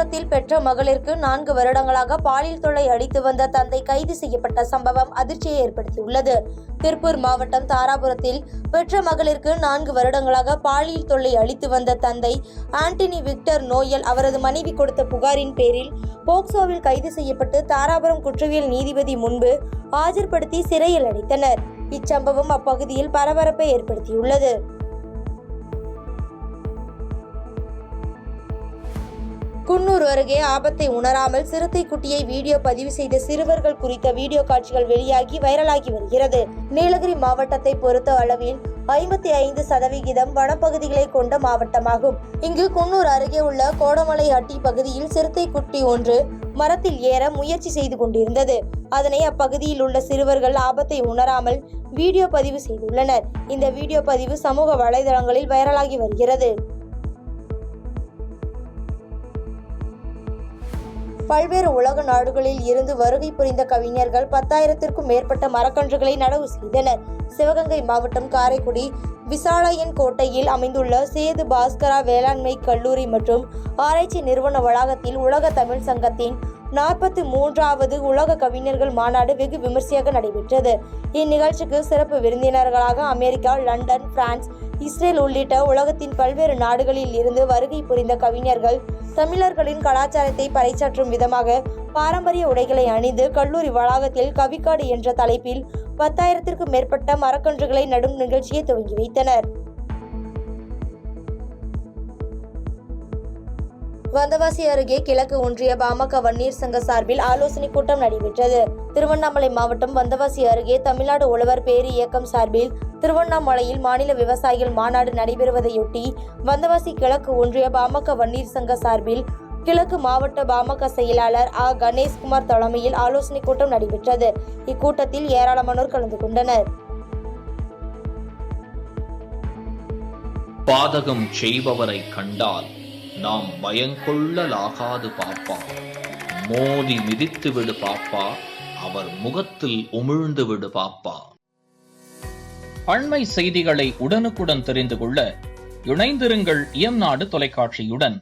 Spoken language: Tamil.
தாராபுரத்தில் பெற்ற மகளிருக்கு 4 வருடங்களாக பாலியல் தொல்லை அளித்து வந்த தந்தை கைது செய்யப்பட்ட சம்பவம் அதிர்ச்சியை ஏற்படுத்தியுள்ளது. திருப்பூர் மாவட்டம் தாராபுரத்தில் பெற்ற மகளிருக்கு 4 வருடங்களாக பாலியல் தொல்லை அளித்து வந்த தந்தை ஆண்டனி விக்டர் நோயல் அவரது மனைவி கொடுத்த புகாரின் பேரில் போக்சோவில் கைது செய்யப்பட்டு தாராபுரம் குற்றவியல் நீதிபதி முன்பு ஆஜர்படுத்தி சிறையில் அடைத்தனர். இச்சம்பவம் அப்பகுதியில் பரபரப்பை ஏற்படுத்தியுள்ளது. குன்னூர் அருகே ஆபத்தை உணராமல் சிறுத்தை குட்டியை வீடியோ பதிவு செய்த சிறுவர்கள் குறித்த வீடியோ காட்சிகள் வெளியாகி வைரலாகி வருகிறது. நீலகிரி மாவட்டத்தை பொறுத்த அளவில் 55% வனப்பகுதிகளை கொண்ட மாவட்டமாகும். இங்கு குன்னூர் அருகே உள்ள கோடமலை அட்டி பகுதியில் சிறுத்தை குட்டி ஒன்று மரத்தில் ஏற முயற்சி செய்து கொண்டிருந்தது. அதனை அப்பகுதியில் உள்ள சிறுவர்கள் ஆபத்தை உணராமல் வீடியோ பதிவு செய்துள்ளனர். இந்த வீடியோ பதிவு சமூக வலைதளங்களில் வைரலாகி வருகிறது. பல்வேறு உலக நாடுகளில் இருந்து வருகை புரிந்த கவிஞர்கள் 10,000க்கும் மேற்பட்ட மரக்கன்றுகளை நடவு செய்தனர். சிவகங்கை மாவட்டம் காரைக்குடி விசாலாயன் கோட்டையில் அமைந்துள்ள சேது பாஸ்கரா வேளாண்மை கல்லூரி மற்றும் ஆராய்ச்சி நிறுவன வளாகத்தில் உலக தமிழ் சங்கத்தின் 43வது உலக கவிஞர்கள் மாநாடு வெகு விமர்சையாக நடைபெற்றது. இந்நிகழ்ச்சிக்கு சிறப்பு விருந்தினர்களாக அமெரிக்கா, லண்டன், பிரான்ஸ், இஸ்ரேல் உள்ளிட்ட உலகத்தின் பல்வேறு நாடுகளில் இருந்து வருகை புரிந்த கவிஞர்கள் தமிழர்களின் கலாச்சாரத்தை பறைசாற்றும் விதமாக பாரம்பரிய உடைகளை அணிந்து கல்லூரி வளாகத்தில் கவிக்காடு என்ற தலைப்பில் 10,000க்கும் மேற்பட்ட மரக்கன்றுகளை நடும் நிகழ்ச்சியை துவங்கி வைத்தனர். வந்தவாசி அருகே கிழக்கு ஒன்றிய பாமக வன்னியர் சங்க சார்பில் ஆலோசனை கூட்டம் நடைபெற்றது. திருவண்ணாமலை மாவட்டம் வந்தவாசி அருகே தமிழ்நாடு உழவர் பேரு இயக்கம் சார்பில் திருவண்ணாமலையில் மாநில விவசாயிகள் மாநாடு நடைபெறுவதையொட்டி வந்தவாசி கிழக்கு ஒன்றிய பாமக வன்னியர் சங்க சார்பில் கிழக்கு மாவட்ட பாமக செயலாளர் ஆ. கணேஷ்குமார் தலைமையில் ஆலோசனை கூட்டம் நடைபெற்றது. இக்கூட்டத்தில் ஏராளமானோர் கலந்து கொண்டனர். பாதகம் செய்பவரை கண்டால் நாம் பயங்கொள்ளலாகாது பாப்பா, மோதி மிதித்து விடு பாப்பா, அவர் முகத்தில் உமிழ்ந்து விடு பாப்பா. அண்மை செய்திகளை உடனுக்குடன் தெரிந்து கொள்ள இணைந்திருங்கள் இயம்நாடு தொலைக்காட்சியுடன்.